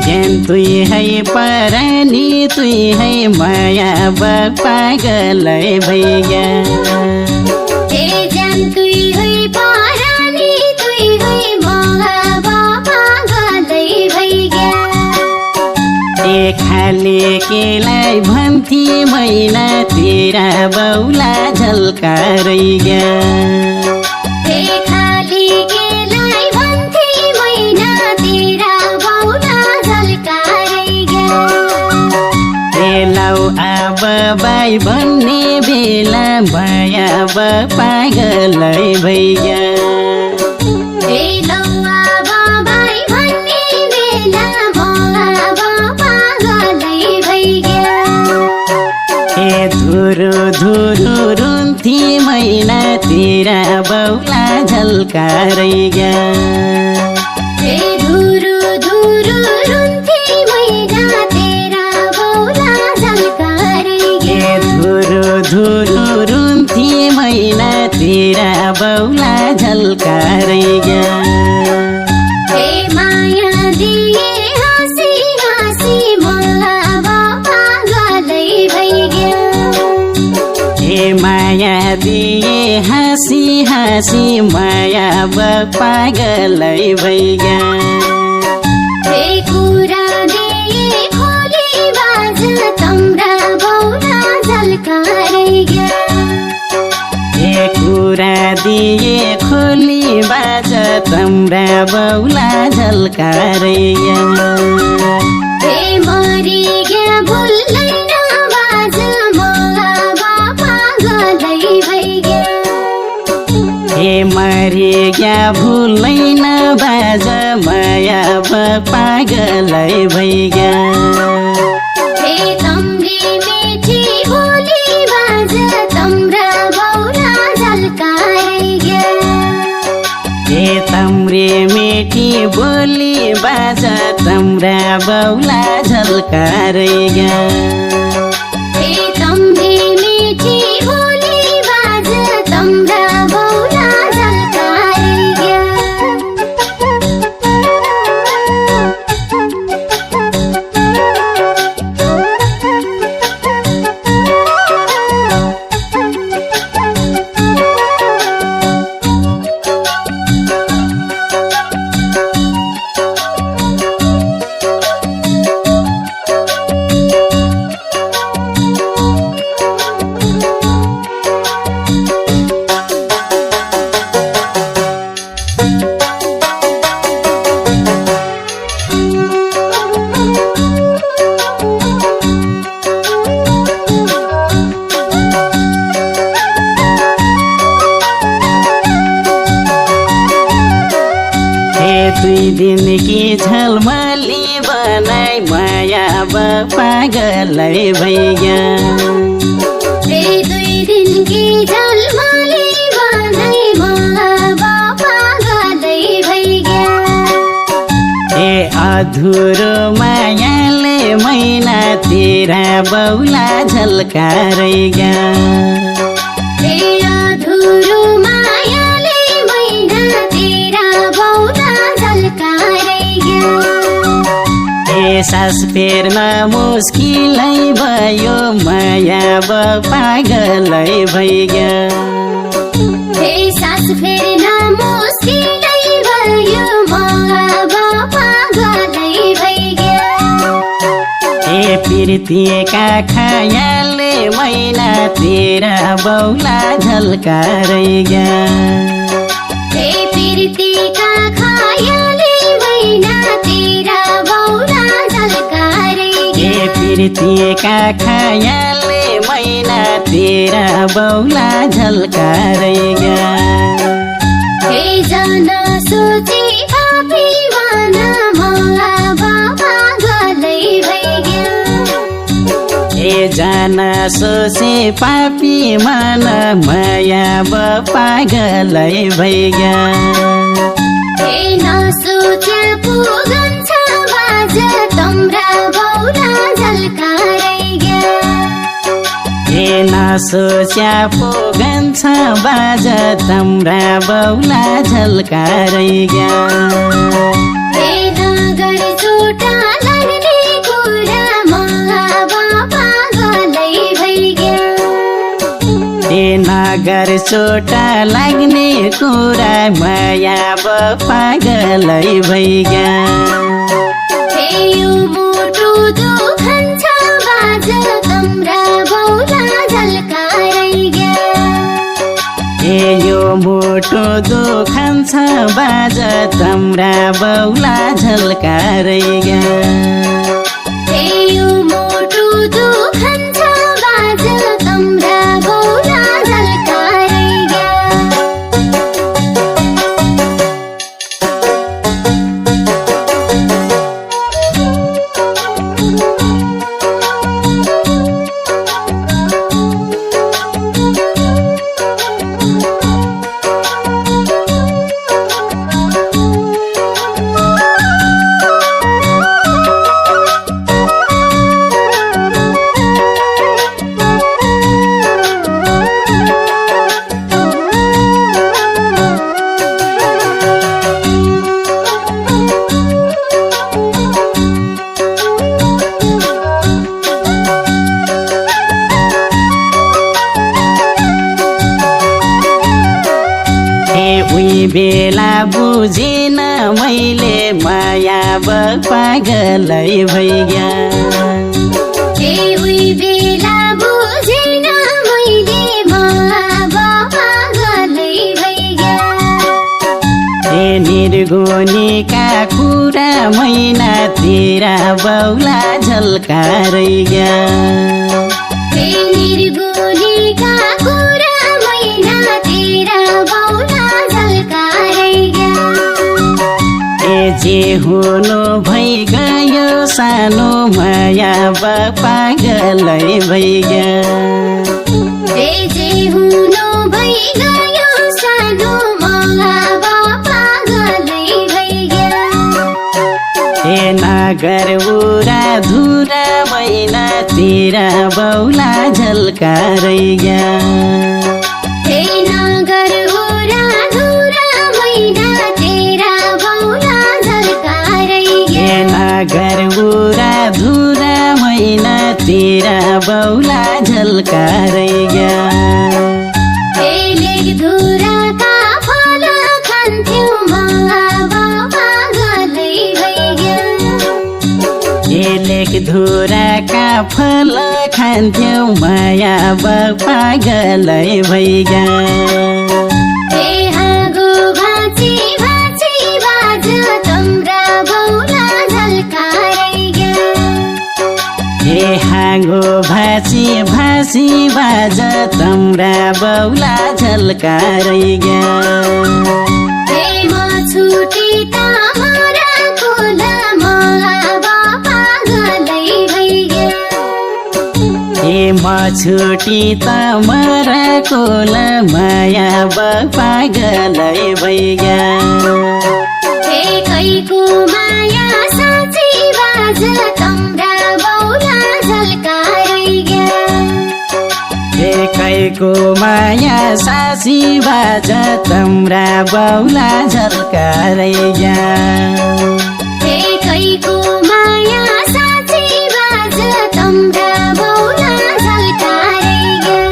ज्यान तुई है परानी तुई है माया पागलै भैया ज्यान तुई है परानी तुई है माया पागलै भैया खाले केलाई भन्थी मैना तेरा बौला झल्कारै गया खाली केलाई भन्थी मैना तेरा बौला झल्कारै गया लौ अब बाई भन्ने बेला माया पागलै भैया धुरु धुरु रुन्थी मैना तेरा बौला झल्कारै गया धुरु धुरु रुन्थी मैना तेरा बौला झल्कारै गया धुरु धुरु रुन्थी मैना तेरा बौला झल्कारै गया माया दिए हाँसी हाँसी माया पागलै भैया कुरा दिए खोली बाज तम्रा बौला झल्कारै गया कुरा दिए खोली बाज तम्रा बौला झल्कारै गया मरि गया भुल्दैन बाज मरि गया भुल्दैन बाज माया पागलै भैया तम्री मिठी बोली बाज तम्रा बौला झल्कारै गया तम्रे मिठी बोली बाज तम्रा बौला झल्कारै गया तम्री मिठी बोली बाज तम्रा बौला झल्कारै गया दुई दिन की झलमली बनाई माया पागलै भैया दुई दिन की झलमली बनाई माया पागलै भैया अधुरो मायाले मैना तेरा बौला झल्कारै गया अधुरो मायाले मैना तेरा बौला झल्कारै गया सास फेर्न मुस्किलै भयो माया पागलै भैया सास फेर्न मुस्किलै भयो माया पागलै भैया प्रीतिका खयालले मैना तेरा बौला झल्कारै गया प्रीतिका खयालले मैना तेरा बौला झल्कारै गया प्रीतिका खयालले मैना तेरा बौला झल्कारै गया जना सोचे पापी माना माया पागलै भैया जान सोचे पापी मन माया पागलै भैया नसोचे पुगन्छ बाज तम्रा बौला झल्कारै गया नसोच्या पुगन्छ बाज तम्रा बौला झल्कारै गया नगर चोटाला घर चोट लाग्ने कुरा माया पागलै भइगा हे यो मोटो दुखन्छ बाज तम्रा बौला झल्काइगा ए यो मोटो दुखन्छ बाज तम्रा बौला झल्काइगा हे यो मोटो दुखन्छ बाज तम्रा बौला झल्काइगा बेला बुझिन मैले माया पागलै भइगा उही बेला बुझेन मैले माया पागलै भइगा निर्गुणीका कुरा मैना तेरा बौला झल्काइगा निर्गुणीका कुरा मैना तेरा बौला झल्काइगा जे हुनु भइगयो सानो माया पागलै भइगा जे हुनु भइगयो सानो माया पागलै भइगा नागर उरा धुरा मैना तेरा बौला झल्काइगा नागर उरा धुरा मैना तेरा बौला झल्काइगा नागर उरा धुरा मैना तेरा बौला झल्काइगा धुराका फल खान्थ्यौ माया पागलै भइगा लेक धुराका फल खान्थ्यौ माया पागलै भइगा हाँगो भाँची भाँची बाज तम्रा बौला झल्काइगा हाँगो भाँची भाँची बाज तम्रा बौला झल्काइगा छुटी तामरा कोल माया पागलै भइगा छुटी तमरा कोल माया पागलै भइगा कैको माया साँची बाज तम्रा बौला झल्काइगा कैको माया सासी बाज तम्रा बौला झल्काइगा कैको माया साँची बाज तम्रा बौला झल्काइगा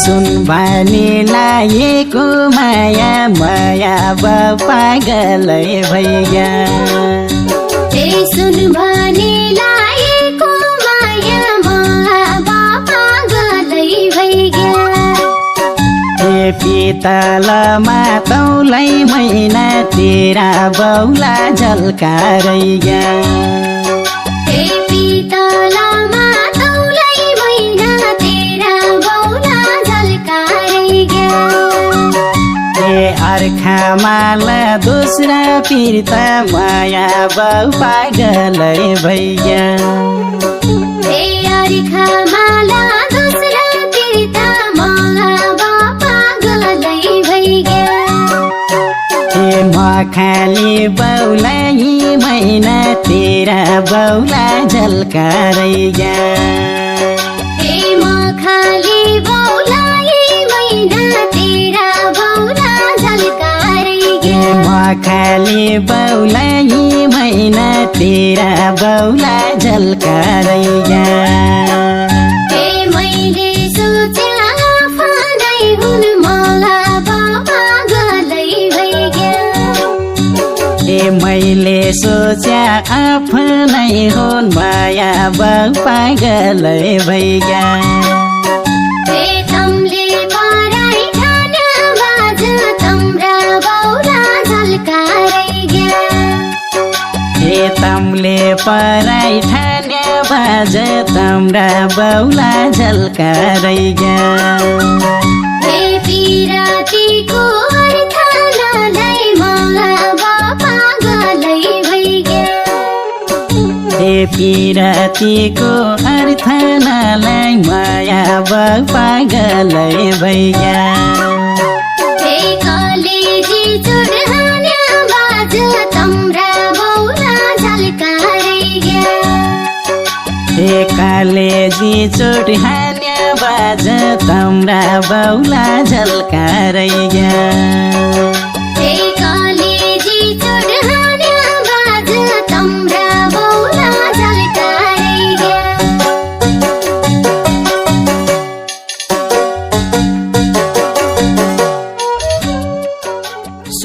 सुन बानी लागेको माया माया पागलै भइगा सुन भने लागेको माया माया पागलै भइगा पितलमा तौलै मैना तेरा बौला झल्काइगा पितलमा तौलै मैना तेरा बौला झल्काइगा गया ए अर्खा माला दोस्रा फिर्ता माया बाउ पागलै भैया ए अर्खा माला दोस्रा फिर्ता माया बाउ पागलै भइगया ए मखाली बाउलाई मैना तेरा बाउला झल्कारै गया ए मखाली बाउलाई मैना तेरा बाउला झल्कारै गया मखाली बाउलाई मैना तेरा बाउला झल्कारै गया ए मैले सोचे आफै हुन मला बाबा गलै भइगया ए मैले सोच्या आफ्नै हुन् माया बाउ पागलै भइगया ए तमले पराई ठान्या बाज तम्रा बाउला झल्कारै गया ए तमले पराई ठान्या बाज तम्रा बाउला झल्कारै गया ए पिरातीको अर्थ नलै मला बाबा गलै भइगया ए पिरातीको अर्थ नलाई माया बाउ पागलै भइगया ए कलेजी चुडहान्या बाज तम्रा बाउला झल्कारै गया ए कालेजी चोट हान्या बाज तम्रा बाउला झल्कारै गया